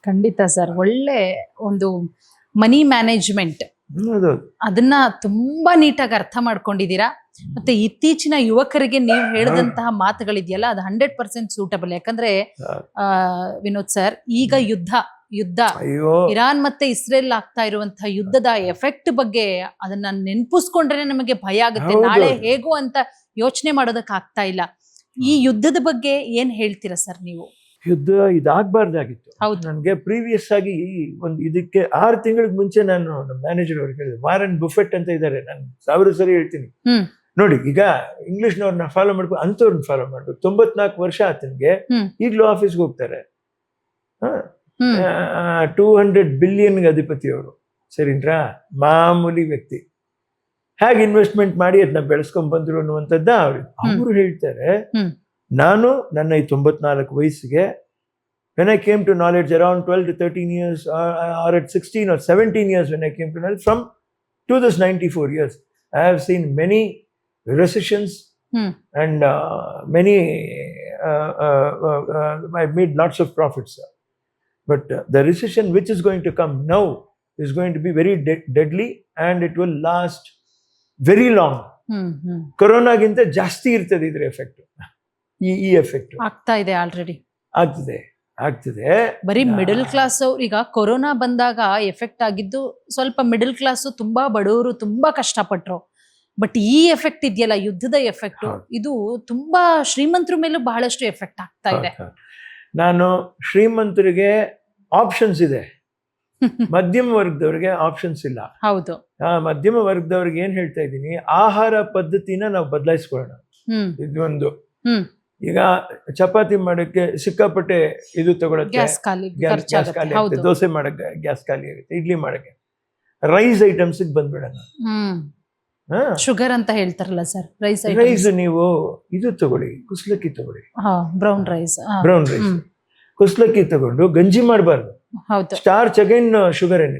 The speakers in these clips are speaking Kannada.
ಖಂಡಿತ ಸರ್. ಒಳ್ಳೆ ಒಂದು ಮನಿ ಮ್ಯಾನೇಜ್ಮೆಂಟ್ ಹೌದು. ಅದನ್ನ ತುಂಬಾ ನೀಟಾಗಿ ಅರ್ಥ ಮಾಡ್ಕೊಂಡಿದ್ದೀರಾ. ಮತ್ತೆ ಇತ್ತೀಚಿನ ಯುವಕರಿಗೆ ನೀವು ಹೇಳಿದಂತಹ ಮಾತುಗಳಿದೆಯಲ್ಲ, ಅದು 100% ಸೂಟಬಲ್. ಯಾಕಂದ್ರೆ ವಿನೋದ್ ಸರ್, ಈಗ ಯುದ್ಧ ಅಯ್ಯೋ ಇರಾನ್ ಮತ್ತೆ ಇಸ್ರೇಲ್ ಆಗ್ತಾ ಇರುವಂತಹ ಯುದ್ಧದ ಎಫೆಕ್ಟ್ ಬಗ್ಗೆ ಅದನ್ನ ನೆನ್ಪಿಸ್ಕೊಂಡ್ರೆ ನಮಗೆ ಭಯ ಆಗುತ್ತೆ. ಹೌದು. ನಾಳೆ ಹೇಗೋ ಅಂತ ಯೋಚನೆ ಮಾಡೋದಕ್ಕೆ ಆಗ್ತಾ ಇಲ್ಲ. ಈ ಯುದ್ಧದ ಬಗ್ಗೆ ಏನ್ ಹೇಳ್ತೀರಾ ಸರ್ ನೀವು? ಯುದ್ಧ ಇದಾಗಬಾರ್ದಾಗಿತ್ತು. ಹೌದು. ನನಗೆ ಪ್ರೀವಿಯಸ್ ಆಗಿ ಒಂದು ಇದಕ್ಕೆ 6 ತಿಂಗಳಿಗೆ ಮುಂಚೆ ನಾನು ನಮ್ಮ ಮ್ಯಾನೇಜರ್ ಅವ್ರಿಗೆ ಹೇಳಿದೆ, ವಾರನ್ ಬುಫೆಟ್ ಅಂತ ಇದ್ದಾರೆ, ನಾನು 1000 ಸರಿ ಹೇಳ್ತೀನಿ ನೋಡಿ. ಈಗ ಇಂಗ್ಲಿಷ್ನವ್ರನ್ನ ಫಾಲೋ ಮಾಡ್ಬೇಕು, ಅಂಥವ್ರನ್ನ ಫಾಲೋ ಮಾಡ್ಬೇಕು. 94 ವರ್ಷ ಆತನಿಗೆ, ಈಗಲೂ ಆಫೀಸ್ಗೆ ಹೋಗ್ತಾರೆ. 200 ಬಿಲಿಯನ್ ಅಧಿಪತಿ ಅವರು, ಸರಿನ್ರಾ? ಮಾಮೂಲಿ ವ್ಯಕ್ತಿ. ಹೇಗೆ ಇನ್ವೆಸ್ಟ್ಮೆಂಟ್ ಮಾಡಿ ಅದನ್ನ ಬೆಳೆಸ್ಕೊಂಡ್ ಬಂದ್ರು ಅನ್ನುವಂಥದ್ದ ಅವರು ಹೇಳ್ತಾರೆ. ನಾನು ನನ್ನ ಈ 94 ವಯಸ್ಸಿಗೆ, when I came to knowledge around 12 to 13 years or at 16 or 17 years when I came to knowledge, from to this 94 years, I have seen many recessions and many I've made lots of profits. But the recession which is going to come now is going to be very deadly and it will last very long. ಕೊರೋನಾಗಿಂತ ಜಾಸ್ತಿ ಇರ್ತದೆ ಇದ್ರ ಎಫೆಕ್ಟ್. ಈ ಎಫೆಕ್ಟ್ ಆಗ್ತಾ ಇದೆ, ಆಲ್ರೆಡಿ ಆಗ್ತದೆ. ಬರೀ ಮಿಡಲ್ ಕ್ಲಾಸ್ ಅವ್ರು ಈಗ ಕೊರೋನಾ ಬಂದಾಗ ಎಫೆಕ್ಟ್ ಆಗಿದ್ದು ಸ್ವಲ್ಪ ಮಿಡಲ್ ಕ್ಲಾಸ್, ತುಂಬಾ ಬಡವರು ತುಂಬಾ ಕಷ್ಟಪಟ್ರು. ಬಟ್ ಈ ಎಫೆಕ್ಟ್ ಇದೆಯಲ್ಲ, ಯುದ್ಧದ ಎಫೆಕ್ಟ್, ಇದು ತುಂಬಾ ಶ್ರೀಮಂತರ ಮೇಲೂ ಬಹಳಷ್ಟು ಎಫೆಕ್ಟ್ ಆಗ್ತಾ ಇದೆ. ನಾನು ಶ್ರೀಮಂತರಿಗೆ ಆಪ್ಷನ್ಸ್ ಇದೆ, ಮಧ್ಯಮ ವರ್ಗದವ್ರಿಗೆ ಆಪ್ಷನ್ಸ್ ಇಲ್ಲ. ಹೌದು. ಮಧ್ಯಮ ವರ್ಗದವ್ರಿಗೆ ಏನ್ ಹೇಳ್ತಾ ಇದ್ದೀನಿ, ಆಹಾರ ಪದ್ಧತಿನ ನಾವು ಬದಲಾಯಿಸ್ಕೊಳ್ಳೋಣ. ಇದೊಂದು, ಈಗ ಚಪಾತಿ ಮಾಡಕ್ಕೆ ಸಿಕ್ಕಾಪಟ್ಟೆ ಇದು ತಗೊಳಕ್ಕೆ ಗ್ಯಾಸ್ ಖಾಲಿ ಆಗುತ್ತೆ, ದೋಸೆ ಮಾಡಕ್ಕೆ ಗ್ಯಾಸ್ ಖಾಲಿ ಆಗುತ್ತೆ, ಇಡ್ಲಿ ಮಾಡಕ್ಕೆ ರೈಸ್ ಐಟಮ್ಸ್ ಬಂದ್ಬಿಡೋಣ. ಶುಗರ್ ಅಂತ ಹೇಳ್ತಾರಲ್ಲ ಸರ್, ರೈಸ್ ನೀವು ಇದು ತಗೊಳ್ಳಿ, ಕುಸ್ಲಕ್ಕಿ ತಗೊಳ್ಳಿ, ಬ್ರೌನ್ ರೈಸ್, ಕುಸ್ಲಕ್ಕಿ ತಗೊಂಡು ಗಂಜಿ ಮಾಡಬಾರ್ದು. ಸ್ಟಾರ್ಚ್ ಅಗೈನ್ ಶುಗರ್ ಏನೇ.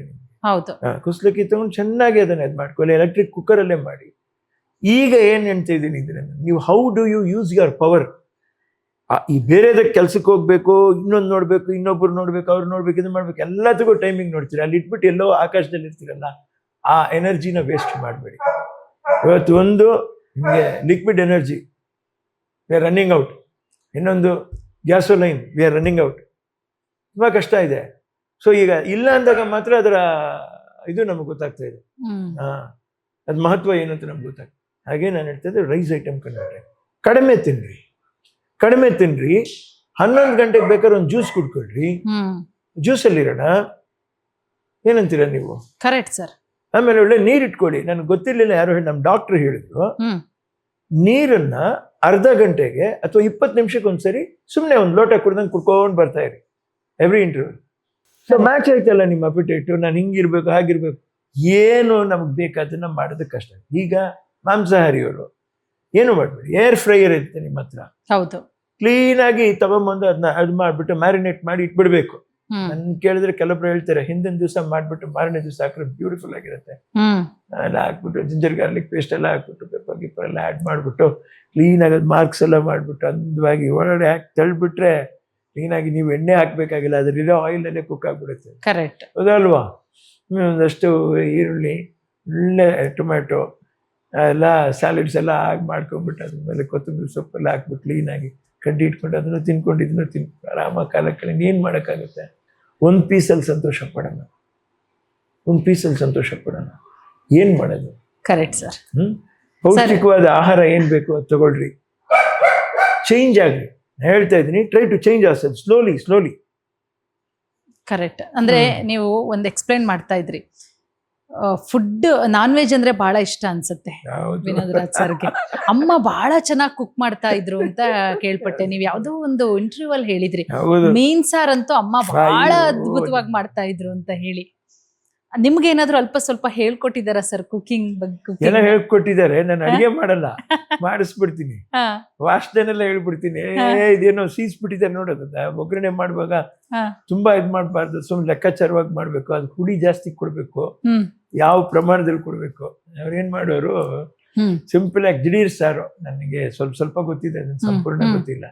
ಕುಸ್ಲಕ್ಕಿ ತಗೊಂಡು ಚೆನ್ನಾಗಿ ಅದನ್ನ ಇದು ಮಾಡ್ಕೊಳ್ಳಿ, ಎಲೆಕ್ಟ್ರಿಕ್ ಕುಕ್ಕರ್ ಅಲ್ಲೇ ಮಾಡಿ. ಈಗ ಏನ್ ಹೇಳ್ತಾ ಇದ್ದೀನಿ ಇದ್ರೆ, ನೀವು how do you use your power. ಈ ಬೇರೆದಕ್ಕೆ ಕೆಲ್ಸಕ್ಕೆ ಹೋಗ್ಬೇಕು, ಇನ್ನೊಂದು ನೋಡ್ಬೇಕು, ಇನ್ನೊಬ್ರು ನೋಡ್ಬೇಕು, ಅವ್ರು ನೋಡ್ಬೇಕು, ಇದು ಮಾಡ್ಬೇಕು, ಎಲ್ಲದಕ್ಕೂ ಟೈಮಿಂಗ್ ನೋಡ್ತೀರಿ. ಅಲ್ಲಿ ಇಟ್ಬಿಟ್ಟು ಎಲ್ಲೋ ಆಕಾಶದಲ್ಲಿ ಇರ್ತೀರಲ್ಲ, ಆ ಎನರ್ಜಿನ ವೇಸ್ಟ್ ಮಾಡಬೇಡಿ. ಇವತ್ತು ಒಂದು ನಿಮಗೆ liquid energy, we are running out. ಇನ್ನೊಂದು ಗ್ಯಾಸೋಲೈನ್, ವಿ ಆರ್ ರನ್ನಿಂಗ್ ಔಟ್. ತುಂಬಾ ಕಷ್ಟ ಇದೆ. ಸೊ ಈಗ ಇಲ್ಲ ಅಂದಾಗ ಮಾತ್ರ ಅದರ ಇದು ನಮಗೆ ಗೊತ್ತಾಗ್ತಾ ಇದೆ, ಅದ್ ಮಹತ್ವ ಏನು ಅಂತ ನಮ್ಗೆ ಗೊತ್ತಾಗ್ತದೆ. ಹಾಗೆ ನಾನು ಹೇಳ್ತಿದ್ದೆ, ರೈಸ್ ಐಟಮ್ ಕಂಡ್ರೆ ಕಡಿಮೆ ತಿನ್ರಿ. 11 ಗಂಟೆಗೆ ಬೇಕಾದ್ರೆ ಒಂದು ಜ್ಯೂಸ್ ಕುಡ್ಕೊಳ್ರಿ, ಜ್ಯೂಸಲ್ಲಿ ಇರೋಣ. ಏನಂತೀರ ನೀವು? Correct sir. ಆಮೇಲೆ ಒಳ್ಳೆ ನೀರ್ ಇಟ್ಕೊಳ್ಳಿ. ನನಗೆ ಗೊತ್ತಿರ್ಲಿಲ್ಲ, ಯಾರೋ ನಮ್ಮ ಡಾಕ್ಟರ್ ಹೇಳಿದ್ರು, ನೀರನ್ನ ಅರ್ಧ ಗಂಟೆಗೆ ಅಥವಾ 20 ನಿಮಿಷಕ್ಕೆ ಒಂದ್ಸರಿ ಸುಮ್ಮನೆ ಒಂದು ಲೋಟ ಕುಡ್ದಂಗೆ ಕುಡ್ಕೊಂಡು ಬರ್ತಾ ಇರಿ, ಎವ್ರಿ ಇಂಟರ್ವ್ಯೂ. ಸೊ ಮ್ಯಾಚ್ ಆಯ್ತಲ್ಲ ನಿಮ್ಮ ಅಪಿಟೇಟು, ನಾನು ಹಿಂಗಿರ್ಬೇಕು ಹಾಗಿರ್ಬೇಕು, ಏನು ನಮ್ಗೆ ಬೇಕಾದನ್ನ ಮಾಡೋದಕ್ಕೆ ಕಷ್ಟ. ಈಗ ಮಾಂಸಾಹಾರಿಯವರು ಏನು ಮಾಡ್ಬೇಡಿ, ಏರ್ ಫ್ರೈಯರ್ ಇರುತ್ತೆ ನಿಮ್ಮ ಹತ್ರ, ಹೌದು, ಕ್ಲೀನ್ ಆಗಿ ತಗೊಂಬಂದು ಅದನ್ನ ಅದು ಮಾಡ್ಬಿಟ್ಟು ಮ್ಯಾರಿನೇಟ್ ಮಾಡಿ ಇಟ್ಬಿಡ್ಬೇಕು. ನನ್ ಕೇಳಿದ್ರೆ ಕೆಲವೊಬ್ರು ಹೇಳ್ತಾರೆ, ಹಿಂದಿನ ದಿವಸ ಮಾಡ್ಬಿಟ್ಟು ಮಾರನೇ ದಿವಸ ಹಾಕಿದ್ರೆ ಬ್ಯೂಟಿಫುಲ್ ಆಗಿರುತ್ತೆ. ಎಲ್ಲ ಹಾಕ್ಬಿಟ್ಟು ಜಿಂಜರ್ ಗಾರ್ಲಿಕ್ ಪೇಸ್ಟ್ ಎಲ್ಲ ಹಾಕ್ಬಿಟ್ಟು ಪೆಪ್ಪರ್ ಗಿಪ್ಪರ್ ಎಲ್ಲ ಆ್ಯಡ್ ಮಾಡ್ಬಿಟ್ಟು ಕ್ಲೀನ್ ಆಗೋದು ಮಾರ್ಕ್ಸ್ ಎಲ್ಲ ಮಾಡ್ಬಿಟ್ಟು ಅಂದವಾಗಿ ಒಳಗಡೆ ಹಾಕಿ ತಳ್ಬಿಟ್ರೆ ಕ್ಲೀನಾಗಿ ನೀವು ಎಣ್ಣೆ ಹಾಕ್ಬೇಕಾಗಿಲ್ಲ, ಅದ್ರಲ್ಲಿರೋ ಆಯಿಲ್ ಅಲ್ಲೇ ಕುಕ್ ಆಗ್ಬಿಡುತ್ತೆ. ಕರೆಕ್ಟ್, ಹೌದಲ್ವಾ? ಒಂದಷ್ಟು ಈರುಳ್ಳಿ, ಒಳ್ಳೆ ಟೊಮ್ಯಾಟೊ ಎಲ್ಲ ಸ್ಯಾಲಡ್ಸ್ ಎಲ್ಲ ಹಾಕಿ ಮಾಡ್ಕೊಂಡ್ಬಿಟ್ಟು ಅದ್ರ ಮೇಲೆ ಕೊತ್ತಂಬರಿ ಸೊಪ್ಪೆಲ್ಲ ಹಾಕ್ಬಿಟ್ಟು ಕ್ಲೀನಾಗಿ ಕಡ್ಡಿ ಇಟ್ಕೊಂಡು ಅದನ್ನು ತಿನ್ಕೊಂಡು ಇದನ್ನು ತಿನ್ಕೊಂಡು ಆರಾಮಾಗಿ ಕಾಲಕ್ಕೆ ಏನು ಮಾಡೋಕ್ಕಾಗುತ್ತೆ? ಒಂದು ಪೀಸಲ್ಲಿ ಸಂತೋಷ ಪಡೋಣ, ಒಂದು ಪೀಸಲ್ಲಿ ಸಂತೋಷ ಪಡೋಣ. ಏನು ಮಾಡೋದು? Correct sir. ಪೌಷ್ಟಿಕವಾದ ಆಹಾರ ಏನು ಬೇಕು ಅದು ತಗೊಳ್ರಿ, ಚೇಂಜ್ ಆಗ್ರಿ. ಹೇಳ್ತಾ ಇದ್ದೀನಿ, ಟ್ರೈ ಟು ಚೇಂಜ್ ಆಸದ್ ಸ್ಲೋಲಿ. ಕರೆಕ್ಟ್. ಅಂದ್ರೆ ನೀವು ಒಂದು ಎಕ್ಸ್ಪ್ಲೈನ್ ಮಾಡ್ತಾ ಇದ್ರಿ, ಫುಡ್ ನಾನ್ ವೆಜ್ ಅಂದ್ರೆ ಬಹಳ ಇಷ್ಟ ಅನ್ಸುತ್ತೆ ವಿನೋದ್ ರಾಜ್ ಸರ್ಗೆ. ಅಮ್ಮ ಬಹಳ ಚೆನ್ನಾಗಿ ಕುಕ್ ಮಾಡ್ತಾ ಇದ್ರು ಅಂತ ಕೇಳ್ಪಟ್ಟೆ. ನೀವ್ ಯಾವ್ದೋ ಒಂದು ಇಂಟರ್ವ್ಯೂ ಅಲ್ಲಿ ಹೇಳಿದ್ರಿ, ಮೀನ್ ಸಾರ್ ಅಂತೂ ಅಮ್ಮ ಬಹಳ ಅದ್ಭುತವಾಗಿ ಮಾಡ್ತಾ ಇದ್ರು ಅಂತ ಹೇಳಿ. ನಿಮ್ಗೆ ಏನಾದ್ರು ಅಲ್ಪ ಸ್ವಲ್ಪ ಹೇಳ್ಕೊಟ್ಟಿದಾರ ಸರ್ ಕುಕಿಂಗ್ ಬಗ್ಗೆ? ಎಲ್ಲ ಹೇಳ್ಕೊಟ್ಟಿದ್ದಾರೆ. ನಾನು ಅಡಿಗೆ ಮಾಡಲ್ಲ, ಮಾಡಿಸ್ಬಿಡ್ತೀನಿ, ವಾಸನೆಲ್ಲ ಹೇಳ್ಬಿಡ್ತೀನಿ. ಇದೇನೋ ಸೀಸ್ಬಿಟ್ಟಿದ್ದಾರೆ ನೋಡೋದ, ಒಗ್ಗರಣೆ ಮಾಡುವಾಗ ತುಂಬಾ ಇದ್ ಮಾಡ್ಬಾರ್ದು, ಸುಮ್ಮನೆ ಲೆಕ್ಕಾಚಾರವಾಗಿ ಮಾಡ್ಬೇಕು, ಅದು ಹುಳಿ ಜಾಸ್ತಿ ಕೊಡ್ಬೇಕು, ಯಾವ ಪ್ರಮಾಣದಲ್ಲಿ ಕೊಡ್ಬೇಕು. ಅವ್ರೇನ್ ಮಾಡೋರು, ಸಿಂಪಲ್ ಆಗಿ ದಿಢೀರ್ ಸಾರು, ನನಗೆ ಸ್ವಲ್ಪ ಗೊತ್ತಿದೆ, ಅದನ್ನ ಸಂಪೂರ್ಣ ಗೊತ್ತಿಲ್ಲ.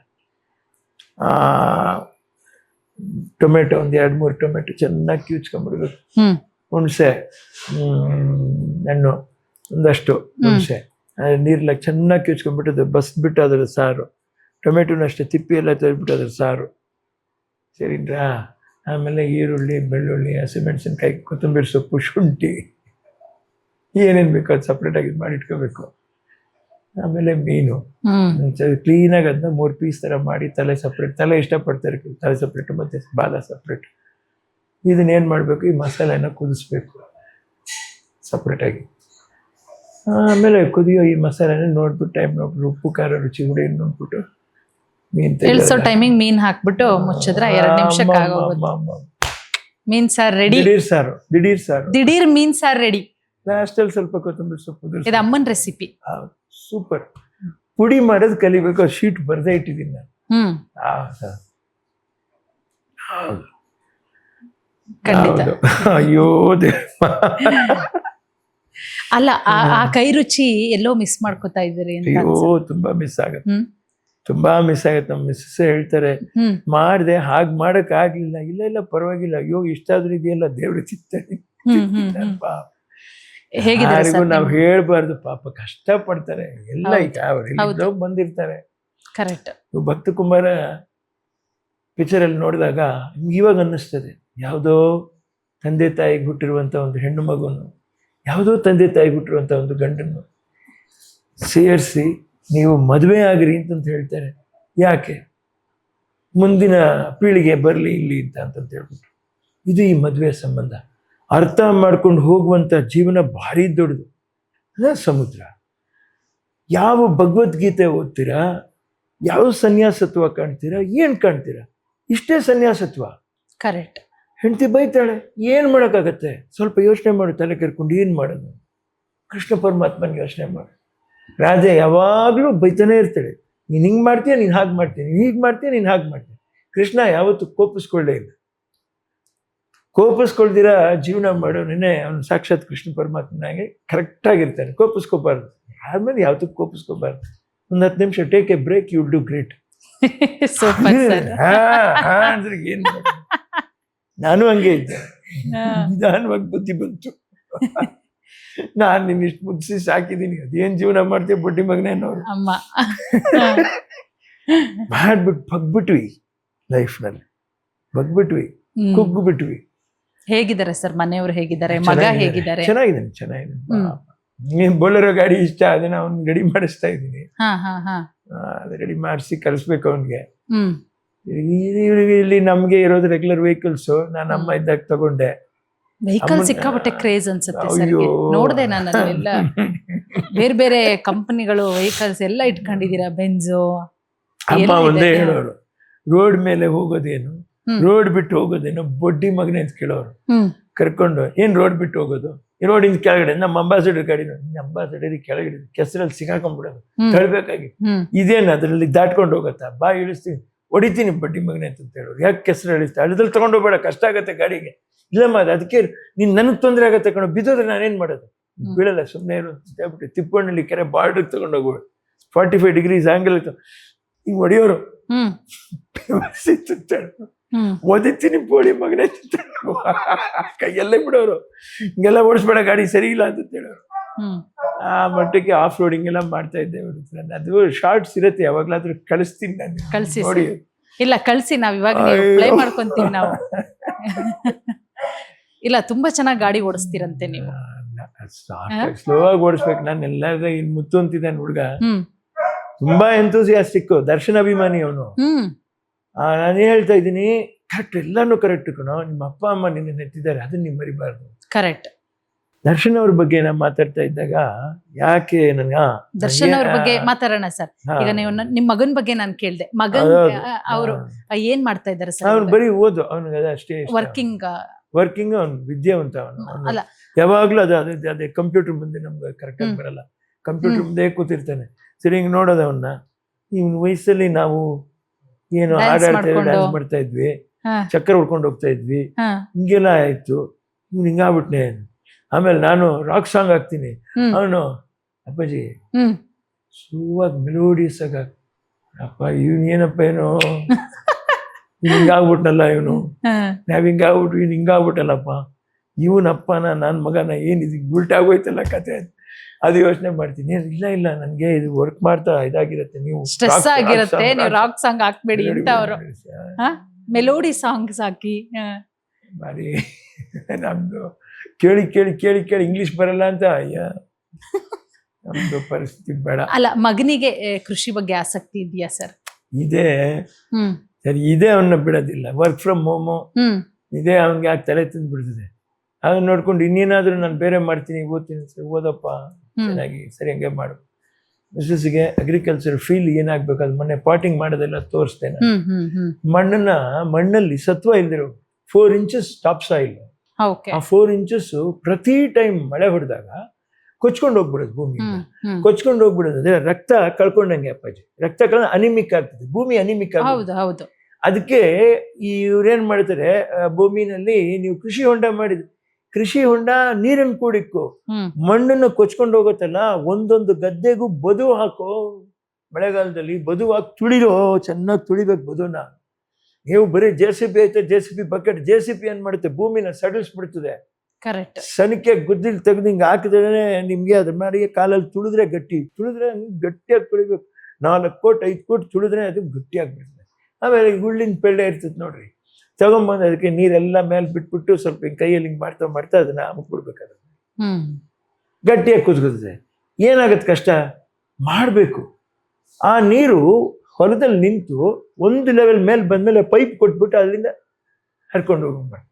ಟೊಮೆಟೊ ಒಂದು 2-3 ಟೊಮೆಟೊ ಚೆನ್ನಾಗಿ ಕಿವುಚ್ಕೊಂಡ್ಬಿಡ್ಬೇಕು. ಹುಣಸೆ ಹಣ್ಣು ಒಂದಷ್ಟು ಹುಣಸೆ ನೀರ್ಲಾಗ ಚೆನ್ನಾಗಿ ಕಿವುಚ್ಕೊಂಡ್ಬಿಟ್ಟು ಬಸ್ಬಿಟ್ಟು ಅದ್ರ ಸಾರು. ಟೊಮೆಟೊನ ಅಷ್ಟೇ ತಿಪ್ಪಿ ಎಲ್ಲ ತೆಗೆದ್ಬಿಟ್ಟು ಅದ್ರ ಸಾರು. ಸರಿನಾ? ಆಮೇಲೆ ಈರುಳ್ಳಿ, ಬೆಳ್ಳುಳ್ಳಿ, ಹಸಿಮೆಣಸಿನ್ಕಾಯಿ, ಕೊತ್ತಂಬರಿ ಸೊಪ್ಪು, ಶುಂಠಿ ಏನೇನು ಬೇಕೋ ಅದು ಸಪ್ರೇಟಾಗಿ ಇದು ಮಾಡಿ ಇಟ್ಕೋಬೇಕು. ಆಮೇಲೆ ಮೀನು ಕ್ಲೀನಾಗಿ ಅದನ್ನ 3 ಪೀಸ್ ಥರ ಮಾಡಿ ತಲೆ ಸಪ್ರೇಟ್, ತಲೆ ಇಷ್ಟಪಡ್ತಾರೆ ತಲೆ ಸಪ್ರೇಟ್ ಮತ್ತು ಬಾಲ ಸಪ್ರೇಟ್. ಇದನ್ನೇನು ಮಾಡಬೇಕು, ಈ ಮಸಾಲೆನ ಕುದಿಸ್ಬೇಕು ಸಪ್ರೇಟಾಗಿ. ಆಮೇಲೆ ಕುದಿಯೋ ಈ ಮಸಾಲೆನ ನೋಡ್ಬಿಟ್ಟು ಟೈಮ್ ನೋಡ್ಬಿಟ್ಟು ಉಪ್ಪು ಖಾರ ರುಚಿ ಹುಡಿ ನೋಡ್ಬಿಟ್ಟು ಇಳಿಸೋ ಟೈಮಿಂಗ್ ಮೀನ್ ಹಾಕ್ಬಿಟ್ಟು ಮುಚ್ಚಿದ್ರೆ 2 ನಿಮಿಷಕ್ಕೆ ಆಗೋಗುತ್ತೆ. ಮೀನ್ ಸಾರ್ ರೆಡಿ. ದಿಢೀರ್ ಮೀನ್ ಸಾರ್ ರೆಡಿ. ಲಾಸ್ಟಲ್ಲಿ ಸ್ವಲ್ಪ ಕೊತ್ತಂಬರಿ ಸೊಪ್ಪು. ಇದು ಅಮ್ಮನ ರೆಸಿಪಿ. ಸೂಪರ್. ಪುಡಿ ಮಾಡೋದು ಕಲಿಬೇಕು. ಶೀಟ್ ಬರ್ದೇ ಇಟ್ಟಿದ್ದೀನಿ ನಾನು. ಖಂಡಿತ. ಅಯ್ಯೋ ಅಲ್ಲ, ಆ ಕೈ ರುಚಿ ಎಲ್ಲೋ ಮಿಸ್ ಮಾಡ್ಕೋತಾ ಇದ್ದೀರಿ. ಅಯ್ಯೋ ತುಂಬಾ ಮಿಸ್ ಆಗುತ್ತೆ. ನಮ್ಮ ಮಿಸ್ಸಸ್ ಹೇಳ್ತಾರೆ, ಮಾಡ್ದೆ ಹಾಗೆ ಮಾಡಕ್ ಆಗ್ಲಿಲ್ಲ. ಇಲ್ಲ ಪರವಾಗಿಲ್ಲ, ಅಯ್ಯೋ ಇಷ್ಟಾದ್ರೂ ಇದೆಯಲ್ಲ ದೇವ್ರ ಚಿತ್ತ. ಯಾರಿಗೂ ನಾವ್ ಹೇಳ್ಬಾರ್ದು, ಪಾಪ ಕಷ್ಟ ಪಡ್ತಾರೆ ಎಲ್ಲ. ಈಗ ಅವ್ರು ಬಂದಿರ್ತಾರೆ. ಕರೆಕ್ಟ್. ಭಕ್ತ ಕುಮಾರ ಪಿಕ್ಚರ್ ಅಲ್ಲಿ ನೋಡಿದಾಗ ಇವಾಗ ಅನ್ನಿಸ್ತದೆ, ಯಾವುದೋ ತಂದೆ ತಾಯಿಗೆ ಹುಟ್ಟಿರುವಂತ ಒಂದು ಹೆಣ್ಣು ಮಗುನು, ಯಾವುದೋ ತಂದೆ ತಾಯಿಗೆ ಹುಟ್ಟಿರುವಂತ ಒಂದು ಗಂಡನ್ನು ಸೇರಿಸಿ ನೀವು ಮದುವೆ ಆಗ್ರಿ ಅಂತಂತ ಹೇಳ್ತಾರೆ. ಯಾಕೆ? ಮುಂದಿನ ಪೀಳಿಗೆ ಬರಲಿ ಇಲ್ಲಿ ಅಂತ ಹೇಳ್ಬಿಟ್ಟು. ಇದು ಈ ಮದುವೆ ಸಂಬಂಧ. ಅರ್ಥ ಮಾಡ್ಕೊಂಡು ಹೋಗುವಂಥ ಜೀವನ ಭಾರಿ ದೊಡ್ಡದು. ಅದೇ ಸಮುದ್ರ. ಯಾವ ಭಗವದ್ಗೀತೆ ಓದ್ತೀರಾ, ಯಾವ ಸನ್ಯಾಸತ್ವ ಕಾಣ್ತೀರಾ, ಏನು ಕಾಣ್ತೀರಾ? ಇಷ್ಟೇ ಸನ್ಯಾಸತ್ವ. ಕರೆಕ್ಟ್. ಹೆಂಡತಿ ಬೈತಾಳೆ, ಏನು ಮಾಡೋಕ್ಕಾಗತ್ತೆ? ಸ್ವಲ್ಪ ಯೋಚನೆ ಮಾಡು, ತಲೆ ಕೆರ್ಕೊಂಡು ಏನು ಮಾಡೋದು? ಕೃಷ್ಣ ಪರಮಾತ್ಮನ ಯೋಚನೆ ಮಾಡು. ರಾಧೆ ಯಾವಾಗಲೂ ಬೈತಾನೆ ಇರ್ತಾಳೆ, ನೀನು ಹಿಂಗೆ ಮಾಡ್ತೀಯ, ನೀನು ಹಾಗೆ ಮಾಡ್ತೀನಿ, ಹೀಗೆ ಮಾಡ್ತೀಯ, ನೀನು ಹಾಗೆ ಮಾಡ್ತೀನಿ. ಕೃಷ್ಣ ಯಾವತ್ತೂ ಕೋಪಿಸ್ಕೊಳ್ಳೇ ಇಲ್ಲ. ಕೋಪಿಸ್ಕೊಳ್ದಿರ ಜೀವನ ಮಾಡೋನೇ ಅವನು ಸಾಕ್ಷಾತ್ ಕೃಷ್ಣ ಪರಮಾತ್ಮನಾಗೆ ಕರೆಕ್ಟಾಗಿರ್ತಾನೆ. ಕೋಪಿಸ್ಕೋಬಾರ್ದು, ಆದ್ಮೇಲೆ ಯಾವತ್ತೂ ಕೋಪಿಸ್ಕೋಬಾರ್ದು. ಒಂದು 10 ನಿಮಿಷ take a break, you do great. ಅಂದ್ರೆ ಏನು, ನಾನು ಹಂಗೆ ಇದ್ದೆ. ನಿಧಾನವಾಗಿ ಬುದ್ಧಿ ಬಂತು. ನಾನು ನಿನ್ನ ಇಷ್ಟು ಮುಗಿಸಿ ಸಾಕಿದ್ದೀನಿ, ಅದೇನ್ ಜೀವನ ಮಾಡ್ತೀವಿ ಬಡ್ಡಿ ಮಗನೇ ಅನ್ನೋರು. ಮಾಡ್ಬಿಟ್ಟು ಬಗ್ಬಿಟ್ವಿ ಲೈಫ್ನಲ್ಲಿ, ಬಗ್ಬಿಟ್ವಿ, ಕುಗ್ಬಿಟ್ವಿ. ಹೇಗಿದ್ದಾರೆ ಸರ್ ಮನೆಯವರು? ಹೇಗಿದ್ದಾರೆ? ಮಗ ಹೇಗಿದ್ದಾರೆ? ಚೆನ್ನಾಗಿದ್ದಾನೆ. ಬೋಲೆರೋ ಗಾಡಿ ಇಷ್ಟ, ಅದನ್ನ ಅವ್ನು ರೆಡಿ ಮಾಡಿಸ್ತಾ ಇದ್ದೀನಿ. ಅದು ರೆಡಿ ಮಾಡಿಸಿ ಕಳಿಸ್ಬೇಕು ಅವನ್ಗೆ. ಇಲ್ಲಿ ನಮ್ಗೆ ಇರೋದು ರೆಗ್ಯುಲರ್ ವೆಹಿಕಲ್ಸ್. ನಾನು ಅಮ್ಮ ಇದ್ದಾಗ ತಗೊಂಡೆ. ವೆಹಿಕಲ್ ಸಿಕ್ಕಾಪಟ್ಟೆ ಕ್ರೇಜ್ ಅನ್ಸುತ್ತೆ. ನೋಡ್ದೆ ನಾನು ಎಲ್ಲ ಬೇರೆ ಬೇರೆ ಕಂಪನಿಗಳು ವೆಹಿಕಲ್ಸ್ ಎಲ್ಲ ಇಟ್ಕೊಂಡಿದೀರಾ. ಬೆಂಜು ಅಮ್ಮ ಒಂದೇ ಹೇಳೋರು, ರೋಡ್ ಮೇಲೆ ಹೋಗೋದೇನು, ರೋಡ್ ಬಿಟ್ಟು ಹೋಗೋದೇನು, ಬೊಡ್ಡಿ ಮಗನೇ ಅಂತ ಕೇಳೋರು. ಕರ್ಕೊಂಡು ಏನ್ ರೋಡ್ ಬಿಟ್ಟು ಹೋಗೋದು, ರೋಡಿಂದ ಕೆಳಗಡೆ. ನಮ್ಮ ಅಂಬಾಸಿಡರ್ ಗಾಡಿ ಅಂಬಾಸಿಡರ್ ಕೆಳಗಡೆ ಕೆಸರಲ್ಲಿ ಸಿಗಾಕೊಂಡ್ಬಿಡೋದು, ತಳ್ಬೇಕಾಗಿ. ಇದೇನು ಅದ್ರಲ್ಲಿ ದಾಟ್ಕೊಂಡು ಹೋಗತ್ತಾ? ಬಾ ಇಳಿಸ್ತೀನಿ, ಹೊಡಿತೀನಿ ಬಡ್ಡಿ ಮಗನೇ ಅಂತ ಹೇಳೋರು. ಯಾಕೆ ಕೆಸರು ಇಳಿಸ್ತಾ? ಅದ್ರಲ್ಲಿ ತಗೊಂಡೋಗ್ಬೇಡ, ಕಷ್ಟ ಆಗತ್ತೆ ಗಾಡಿಗೆ. ಇಲ್ಲಮ್ಮ ಅದಕ್ಕೆ ನೀನ್ ನನಗ್ ತೊಂದರೆ ಆಗತ್ತೆ ಕಣೋ, ಬಿದ್ದೋದ್ರೆ ನಾನೇನ್ ಮಾಡೋದು? ಬೀಳಲ್ಲ, ಸುಮ್ಮನೆ ಇರು ಅಂತ ಹೇಳ್ಬಿಟ್ಟು ತಿಪ್ಪಣ್ಣಲ್ಲಿ ಕೆರೆ ಬಾರ್ಡರ್ ತಗೊಂಡೋಗ್ಬೇಡ, 45 ಡಿಗ್ರೀಸ್ ಆಂಗಲ್ ಇತ್ತು. ಈಗ ಹೊಡಿಯೋರು ಓದಿತೀನಿ ಬೋಳಿ ಮಗನೇ ಕೈಯಲ್ಲೇ ಬಿಡೋರು. ಹಿಂಗೆಲ್ಲ ಓಡಿಸ್ಬೇಡ, ಗಾಡಿ ಸರಿ ಇಲ್ಲ ಅಂತ ಹೇಳೋರು. ಆ ಮಟ್ಟಕ್ಕೆ ಆಫ್ ರೋಡಿಂಗ್ ಎಲ್ಲ ಮಾಡ್ತಾ ಇದ್ದೇವೆ. ಅದು ಶಾರ್ಟ್ಸ್ ಇರುತ್ತೆ, ಯಾವಾಗ್ಲಾದ್ರೂ ಕಳಿಸ್ತೀನಿ ನಾನು, ಕಳ್ಸಿ. ನೋಡಿ. ಇಲ್ಲ ಕಳ್ಸಿ, ನಾವ್ ಇವಾಗ ಪ್ಲೇ ಮಾಡ್ಕೊಂತೀವಿ ನಾವು. ಇಲ್ಲ ತುಂಬಾ ಚೆನ್ನಾಗಿ ಗಾಡಿ ಓಡಿಸ್ತೀರಂತೆ ನೀವು. ಸ್ಲೋ ಆಗಿ ಓಡಿಸ್ಬೇಕು. ನಾನು ಎಲ್ಲಾರ್ದ ಇಲ್ಲಿ ಮುತ್ತು ಅಂತಿದ್ದಾನೆ ಹುಡುಗ, ತುಂಬಾ ಎಂತೂಸಿಯಾಸ್ಟಿಕ್, ದರ್ಶನ ಅಭಿಮಾನಿ ಅವನು. ನಾನು ಹೇಳ್ತಾ ಇದ್ದೀನಿ, ಕರೆಕ್ಟ್, ಎಲ್ಲಾನು ಕರೆಕ್ಟ್ ಕಣೋ. ನಿಮ್ಮ ಅಪ್ಪ ಅಮ್ಮ ನಿನ್ನ ನೆತ್ತಿದ್ದಾರೆ, ಅದನ್ನ ನೀವು ಮರಿಬಾರ್ದು. ಕರೆಕ್ಟ್. ದರ್ಶನ್ ಅವ್ರ ಬಗ್ಗೆ ನಾ ಮಾತಾಡ್ತಾ ಇದ್ದಾಗ ಯಾಕೆ ದರ್ಶನ್ ಅವ್ರ ಬಗ್ಗೆ ಮಾತಾಡೋಣ ಸರ್. ಈಗ ನೀವು ನಿಮ್ ಮಗನ್ ಬಗ್ಗೆ ನಾನು ಕೇಳ್ದೆ. ಮಗನ್ ಅವರು ಏನ್ ಮಾಡ್ತಾ ಇದ್ದಾರೆ ಸರ್? ಅವ್ನು ಬರೀ ಓದು, ಅವ್ನಿಗೆ ಅಷ್ಟೇ ವರ್ಕಿಂಗ್ ಅವ್ನು ವಿದ್ಯಾವಂತ. ಅವನು ಯಾವಾಗ್ಲೂ ಅದೇ ಕಂಪ್ಯೂಟರ್ ಮುಂದೆ ನಮ್ಗೆ ಕರೆಕ್ಟ್ ಆಗಿ ಬರಲ್ಲ, ಕಂಪ್ಯೂಟರ್ ಮುಂದೆ ಕೂತಿರ್ತಾನೆ. ಸರಿ, ಹಿಂಗ್ ನೋಡೋದು ಅವನ್ನ. ಇವನ್ ವಯಸ್ಸಲ್ಲಿ ನಾವು ಏನು ಹಾಡಾಡ್ತಾ ಡ್ಯಾನ್ಸ್ ಮಾಡ್ತಾ ಇದ್ವಿ, ಚಕ್ಕರ್ ಹೊಡ್ಕೊಂಡು ಹೋಗ್ತಾ ಇದ್ವಿ, ಹಿಂಗೆಲ್ಲ ಆಯ್ತು. ಇವ್ನು ಹಿಂಗಾಗ್ಬಿಟ್ನೆ. ಆಮೇಲೆ ನಾನು ರಾಕ್ ಸಾಂಗ್ ಹಾಕ್ತೀನಿ, ಅವನು ಅಪ್ಪಾಜಿ ಸುವಾಗ ಮೆಲೋಡಿಯಸ್ ಆಗ, ಅಪ್ಪ ಇವನ್ ಏನಪ್ಪ ಏನೋ ಹಿಂಗಾಗ್ಬಿಟ್ನಲ್ಲ ಇವನು, ಹಾ. ನಾವ್ ಹಿಂಗಾಗ್ಬಿಟ್ವಿ, ಇವ್ನು ಹಿಂಗಾಗ್ಬಿಟ್ಟಲ್ಲಪ್ಪ, ಇವನಪ್ಪನ ನನ್ನ ಮಗನ ಏನಿದು ಉಲ್ಟಾಗೋಯ್ತಲ್ಲ ಕತೆ. ಅದು ಯೋಚನೆ ಮಾಡ್ತೀನಿ. ಇಲ್ಲ ನನಗೆ ಇದು ವರ್ಕ್ ಮಾಡ್ತಾ ಇದಾಗಿರುತ್ತೆ, ನೀವು ಸ್ಟ್ರೆಸ್ ಆಗಿರುತ್ತೆ, ನೀವು ರಾಕ್ ಸಾಂಗ್ ಹಾಕ್ಬೇಡಿ ಅಂತ ಅವರು ಮೆಲೋಡಿ ಸಾಂಗ್ಸ್ ಹಾಕಿ. ಬಾರಿ ನಮ್ದು ಕೇಳಿ ಕೇಳಿ ಕೇಳಿ ಕೇಳಿ ಇಂಗ್ಲಿಷ್ ಬರಲ್ಲ ಅಂತ ಅಯ್ಯ ನಮ್ದು ಪರಿಸ್ಥಿತಿ ಬೇಡ. ಅಲ್ಲ, ಮಗನಿಗೆ ಕೃಷಿ ಬಗ್ಗೆ ಆಸಕ್ತಿ ಇದೆಯಾ ಸರ್? ಇದೆ ಹ್ಮ್ ಸರಿ, ಇದೇ ಅವನ್ನ ಬಿಡೋದಿಲ್ಲ. ವರ್ಕ್ ಫ್ರಮ್ ಹೋಮು ಹ್ಮ್ ಇದೇ ಅವ್ನಿಗೆ ಯಾಕೆ ತಲೆ ತಿಂದು ಬಿಡ್ತದೆ. ಅದನ್ನ ನೋಡ್ಕೊಂಡು ಇನ್ನೇನಾದ್ರೂ ನಾನು ಬೇರೆ ಮಾಡ್ತೀನಿ, ಓದ್ತೀನಿ, ಸರಿ ಓದಪ್ಪ ಚೆನ್ನಾಗಿ, ಸರಿ ಹಂಗೆ ಮಾಡು. ಮಿಸ್ಸಸ್ಗೆ ಅಗ್ರಿಕಲ್ಚರ್ ಫೀಲ್ಡ್ ಏನಾಗ್ಬೇಕು ಅದು ಮೊನ್ನೆ ಪಾಟಿಂಗ್ ಮಾಡೋದೆಲ್ಲ ತೋರಿಸ್ತೇನೆ. ಮಣ್ಣಲ್ಲಿ ಸತ್ವ ಇಲ್ದಿರೋ 4 ಇಂಚಸ್ ಟಾಪ್ ಸಾಯಿಲ್, ಆ 4 ಇಂಚಸ್ ಪ್ರತಿ ಟೈಮ್ ಮಳೆ ಹೊಡೆದಾಗ ಕೊಚ್ಕೊಂಡು ಹೋಗ್ಬಿಡೋದು ಭೂಮಿ, ಕೊಚ್ಕೊಂಡು ಹೋಗ್ಬಿಡೋದು. ಅದೇ ರಕ್ತ ಕಳ್ಕೊಂಡಂಗೆ ಅಪ್ಪಾಜಿ, ರಕ್ತ ಅನಿಮಿಕ್ ಆಗ್ತದೆ, ಭೂಮಿ ಅನಿಮಿಕ್ ಆಗ್ತದೆ. ಅದಕ್ಕೆ ಇವ್ರೇನ್ ಮಾಡ್ತಾರೆ, ಭೂಮಿನಲ್ಲಿ ನೀವು ಕೃಷಿ ಹೊಂಡ ಮಾಡಿದ್ರೆ, ಕೃಷಿ ಹೊಂಡ ನೀರನ್ನು ಕೂಡಿಕ್ಕು, ಮಣ್ಣನ್ನು ಕೊಚ್ಕೊಂಡು ಹೋಗುತ್ತಲ್ಲ, ಒಂದೊಂದು ಗದ್ದೆಗೂ ಬದು ಹಾಕೋ. ಮಳೆಗಾಲದಲ್ಲಿ ಬದು ಹಾಕಿ ತುಳಿರೋ, ಚೆನ್ನಾಗಿ ತುಳಿಬೇಕು ಬದುನ. ನೀವು ಬರೀ JCB ಐತೆ, JCB ಬಕೆಟ್, JCB ಏನ್ ಮಾಡುತ್ತೆ, ಭೂಮಿನ ಸಡಿಲಿಸ್ಬಿಡ್ತದೆ. ಕರೆಕ್ಟ್. ಸನಿಕೆ ಗುದ್ದಿಲ್ ತೆಗೆದು ಹಿಂಗೆ ಹಾಕಿದ್ರೆ ನಿಮ್ಗೆ ಅದ್ರ ಮಾಡಿ ಕಾಲಲ್ಲಿ ತುಳಿದ್ರೆ ಗಟ್ಟಿಯಾಗಿ ತುಳಿಬೇಕು. 4 ಕೋಟ್ 5 ಕೋಟ್ ತುಳಿದ್ರೆ ಅದು ಗಟ್ಟಿಯಾಗ್ಬಿಡ್ತದೆ. ಆಮೇಲೆ ಹುಳ್ಳಿನ ಪೆಳ್ಳೆ ಇರ್ತದೆ ನೋಡ್ರಿ, ತಗೊಂಬಂದು ಅದಕ್ಕೆ ನೀರೆಲ್ಲ ಮೇಲೆ ಬಿಟ್ಬಿಟ್ಟು ಸ್ವಲ್ಪ ಹಿಂಗೆ ಕೈಯಲ್ಲಿ ಹಿಂಗೆ ಮಾಡ್ತಾ ಅದನ್ನ ಮುಟ್ಬಿಡ್ಬೇಕಾದ್ರೆ ಗಟ್ಟಿಯಾಗಿ ಕುದ್ಕೋತದೆ. ಏನಾಗತ್ತೆ ಕಷ್ಟ ಮಾಡಬೇಕು. ಆ ನೀರು ಹೊಲದಲ್ಲಿ ನಿಂತು ಒಂದು ಲೆವೆಲ್ ಮೇಲೆ ಬಂದಮೇಲೆ ಪೈಪ್ ಕೊಟ್ಬಿಟ್ಟು ಅಲ್ಲಿಂದ ಹರ್ಕೊಂಡು ಹೋಗ್ಬೇಕು.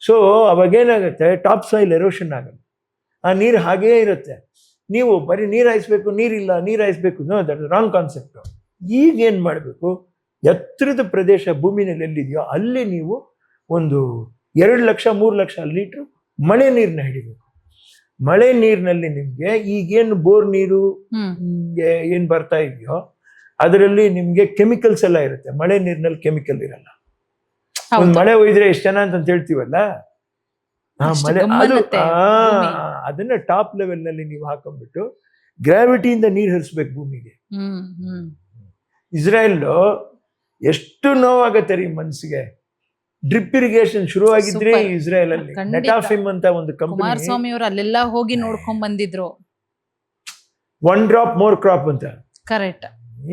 ಸೊ ಅವಾಗೇನಾಗುತ್ತೆ, ಟಾಪ್ ಸಾಯಿಲ್ ಎರೋಷನ್ ಆಗಲ್ಲ, ಆ ನೀರು ಹಾಗೇ ಇರುತ್ತೆ. ನೀವು ಬರೀ ನೀರು ಹಾಯಿಸ್ಬೇಕು, ನೀರು ಹಾಯಿಸ್ಬೇಕು, ನೋ, ದಟ್ ರಾಂಗ್ ಕಾನ್ಸೆಪ್ಟು. ಈಗ ಏನು ಮಾಡಬೇಕು, ಎತ್ತರದ ಪ್ರದೇಶ ಭೂಮಿನಲ್ಲಿ ಎಲ್ಲಿದೆಯೋ ಅಲ್ಲಿ ನೀವು ಒಂದು 2 ಲಕ್ಷ 3 ಲಕ್ಷ ಲೀಟ್ರ್ ಮಳೆ ನೀರನ್ನ ಹಿಡಿಬೇಕು. ಮಳೆ ನೀರಿನಲ್ಲಿ ನಿಮ್ಗೆ ಈಗೇನು ಬೋರ್ ನೀರು ಏನ್ ಬರ್ತಾ ಇದೆಯೋ ಅದರಲ್ಲಿ ನಿಮ್ಗೆ ಕೆಮಿಕಲ್ಸ್ ಎಲ್ಲ ಇರುತ್ತೆ. ಮಳೆ ನೀರಿನಲ್ಲಿ ಕೆಮಿಕಲ್ ಇರಲ್ಲ. ಒಂದ್ ಮಳೆ ಒಯ್ದ್ರೆ ಎಷ್ಟು ಜನ ಅಂತ ಹೇಳ್ತೀವಲ್ಲ, ಆ ಮಳೆ ಅದನ್ನ ಟಾಪ್ ಲೆವೆಲ್ ನಲ್ಲಿ ನೀವು ಹಾಕೊಂಡ್ಬಿಟ್ಟು ಗ್ರಾವಿಟಿಯಿಂದ ನೀರು ಹರಿಸ್ಬೇಕು ಭೂಮಿಗೆ. ಇಸ್ರೇಲ್ ಎಷ್ಟು ನೋವಾಗತ್ತೆ ರೀ ಮನ್ಸಿಗೆ. ಡ್ರಿಪ್ ಇರಿಗೇಷನ್ ಶುರುವಾಗಿದ್ರೆ ಇಸ್ರೇಲ್ ಅಲ್ಲಿ ನೆಟಾಫಿಮ್ ಅಂತ ಒಂದು ಕಂಪನಿ, ಕುಮಾರಸ್ವಾಮಿ ಅವರು ಅಲ್ಲೆಲ್ಲ ಹೋಗಿ ನೋಡ್ಕೊಂಡ್ ಬಂದಿದ್ರು. 1 ಡ್ರಾಪ್ ಮೋರ್ ಕ್ರಾಪ್ ಅಂತ. ಕರೆಕ್ಟ್.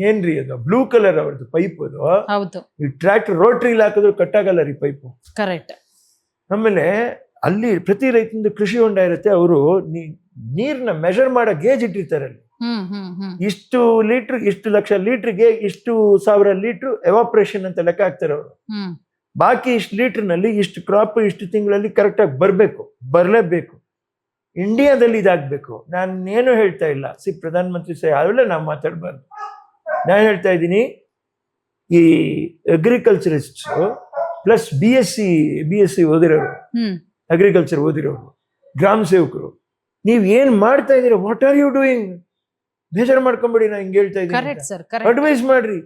ಏನ್ರಿ ಅದು ಬ್ಲೂ ಕಲರ್ ಅವ್ರದ್ದು ಪೈಪ್, ಅದು ಹೌದು. ಈ ಟ್ರ್ಯಾಕ್ಟರ್ ರೋಟ್ರಿಲ್ ಹಾಕಿದ್ರು ಕಟ್ಟಾಗಲ್ಲ ರೀ ಪೈಪು. ಕರೆಕ್ಟ್. ಆಮೇಲೆ ಅಲ್ಲಿ ಪ್ರತಿ ರೈತಂದು ಕೃಷಿ ಹೊಂಡ ಇರುತ್ತೆ, ಅವರು ನೀರ್ನ ಮೆಷರ್ ಮಾಡೋ ಗೇಜ್ ಇಟ್ಟಿರ್ತಾರೆ ಅಲ್ಲಿ. ಇಷ್ಟು ಲೀಟರ್, ಇಷ್ಟು ಲಕ್ಷ ಲೀಟರ್ಗೆ ಇಷ್ಟು 1000 ಲೀಟರ್ ಎವಾಪರೇಷನ್ ಅಂತ ಲೆಕ್ಕ ಹಾಕ್ತಾರೆ ಅವರು. ಬಾಕಿ ಇಷ್ಟು ಲೀಟರ್ನಲ್ಲಿ ಇಷ್ಟು ಕ್ರಾಪ್ ಇಷ್ಟು ತಿಂಗಳಲ್ಲಿ ಕರೆಕ್ಟಾಗಿ ಬರಲೇಬೇಕು. ಇಂಡಿಯಾದಲ್ಲಿ ಇದಾಗಬೇಕು. ನಾನು ಏನು ಹೇಳ್ತಾ ಇಲ್ಲ, ಪ್ರಧಾನ ಮಂತ್ರಿ ಸಹ ಅವೆಲ್ಲ ನಾವು ಮಾತಾಡಬಾರ್ದು. ನಾನು ಹೇಳ್ತಾ ಇದ್ದೀನಿ, ಈ ಅಗ್ರಿಕಲ್ಚರಿಸ್ಟ್ ಪ್ಲಸ್ BSc ಓದಿರೋರು, ಅಗ್ರಿಕಲ್ಚರ್ ಓದಿರೋರು, ಗ್ರಾಮ ಸೇವಕರು, ನೀವ್ ಏನ್ ಮಾಡ್ತಾ ಇದೀರ, ವಾಟ್ ಆರ್ ಯು ಡೂಯಿಂಗ್, ಬೇಜಾರು ಮಾಡ್ಕೊಂಬಿಡಿ. ನಾ ಹಿಂಗೆ ಹೇಳ್ತಾ ಇದ್ದೀನಿ, ಅಡ್ವೈಸ್ ಮಾಡ್ರಿ.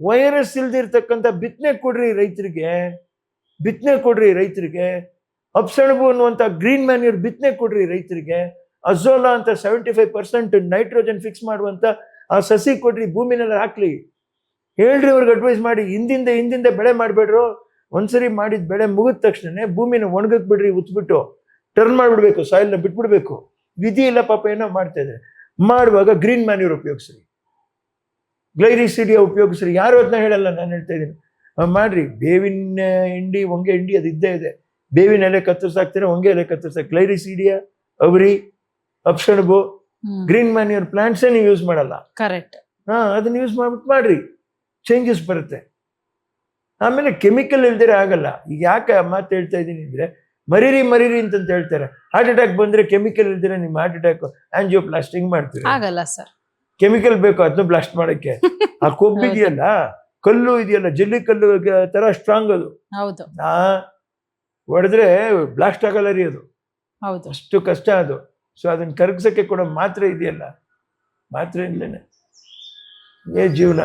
ವೈರಸ್ ಇಲ್ದಿರ್ತಕ್ಕಂಥ ಬಿತ್ತನೆ ಕೊಡ್ರಿ ರೈತರಿಗೆ. ಅಪ್ಸಣಬು ಅನ್ನುವಂಥ ಗ್ರೀನ್ ಮ್ಯಾನ್ಯೂರ್ ಬಿತ್ತನೆ ಕೊಡ್ರಿ ರೈತರಿಗೆ. ಅಜೋಲಾ ಅಂತ 75% ನೈಟ್ರೋಜನ್ ಫಿಕ್ಸ್ ಮಾಡುವಂತ ಆ ಸಸಿ ಕೊಡ್ರಿ, ಭೂಮಿನೆಲ್ಲ ಹಾಕ್ಲಿ. ಹೇಳ್ರಿ ಅವ್ರಿಗೆ ಅಡ್ವೈಸ್ ಮಾಡಿ. ಹಿಂದಿಂದ ಬೆಳೆ ಮಾಡ್ಬೇಡ್ರು. ಒಂದ್ಸರಿ ಮಾಡಿದ ಬೆಳೆ ಮುಗಿದ ತಕ್ಷಣ ಭೂಮಿನ ಒಣಗಕ್ ಬಿಡ್ರಿ, ಉತ್ಬಿಟ್ಟು ಟರ್ನ್ ಮಾಡ್ಬಿಡ್ಬೇಕು, ಸಾಯಿಲ್ನ ಬಿಟ್ಬಿಡ್ಬೇಕು. ವಿಧಿ ಇಲ್ಲ ಪಾಪ, ಏನೋ ಮಾಡ್ತಾ ಇದ್ದಾರೆ. ಮಾಡುವಾಗ ಗ್ರೀನ್ ಮ್ಯಾನ್ಯೂರ್ ಉಪಯೋಗಿಸ್ರಿ, ಗ್ಲೈರಿಸಿಡಿಯಾ ಉಪಯೋಗಿಸ್ರಿ. ಯಾರು ಅದನ್ನ ಹೇಳಲ್ಲ, ನಾನು ಹೇಳ್ತಾ ಇದ್ದೀನಿ. ಮಾಡ್ರಿ. ಬೇವಿನ ಹಿಂಡಿ, ಹೊಂಗೆ ಹಿಂಡಿ ಅದು ಇದ್ದೇ ಇದೆ. ಬೇವಿನ ಎಲೆ ಕತ್ತರಿಸಾಕ್ತಾರೆ, ಹೊಂಗೆ ಎಲೆ ಕತ್ತರಿಸಾಕ್. ಗ್ಲೈರಿಸಿಡಿಯಾ, ಅವರಿ, ಅಪ್ಸಣಬು, ಗ್ರೀನ್ ಮ್ಯಾನ್ಯೂರ್ ಪ್ಲಾಂಟ್ಸೇ ನೀವು ಯೂಸ್ ಮಾಡಲ್ಲ. ಕರೆಕ್ಟ್. ಅದನ್ನ ಯೂಸ್ ಮಾಡ್ಬಿಟ್ಟು ಮಾಡ್ರಿ, ಚೇಂಜಸ್ ಬರುತ್ತೆ. ಆಮೇಲೆ ಕೆಮಿಕಲ್ ಇಲ್ದಿರ ಆಗಲ್ಲ. ಈಗ ಯಾಕೆ ಮಾತು ಹೇಳ್ತಾ ಇದ್ದೀನಿ ಅಂದ್ರೆ, ಮರೀರಿ ಅಂತ ಹೇಳ್ತಾರೆ. ಹಾರ್ಟ್ ಅಟ್ಯಾಕ್ ಬಂದ್ರೆ ಕೆಮಿಕಲ್ ಇಲ್ದಿರ ನಿಮ್ಮ ಹಾರ್ಟ್ ಅಟ್ಯಾಕ್ ಆಂಜಿಯೋಪ್ಲಾಸ್ಟಿಂಗ್ ಮಾಡ್ತೀರಿ, ಆಗಲ್ಲ ಸರ್. ಕೆಮಿಕಲ್ ಬೇಕು ಅದನ್ನ ಬ್ಲಾಸ್ಟ್ ಮಾಡಕ್ಕೆ. ಆ ಕೊಬ್ಬಿದೆಯಲ್ಲ, ಕಲ್ಲು ಇದೆಯಲ್ಲ, ಜಲ್ಲಿ ಕಲ್ಲು ತರ ಸ್ಟ್ರಾಂಗ್ ಅದು. ಹೌದು. ಹೊಡೆದ್ರೆ ಬ್ಲಾಸ್ಟ್ ಆಗಲ್ಲ ರೀ ಅದು. ಹೌದು, ಅಷ್ಟು ಕಷ್ಟ ಅದು. ಸೊ ಅದನ್ನ ಕರಗಿಸಕ್ಕೆ ಕೊಡೋ ಮಾತ್ರೆ ಇದೆಯಲ್ಲ, ಮಾತ್ರೆ ಇಲ್ಲೇನೆ ಜೀವನ.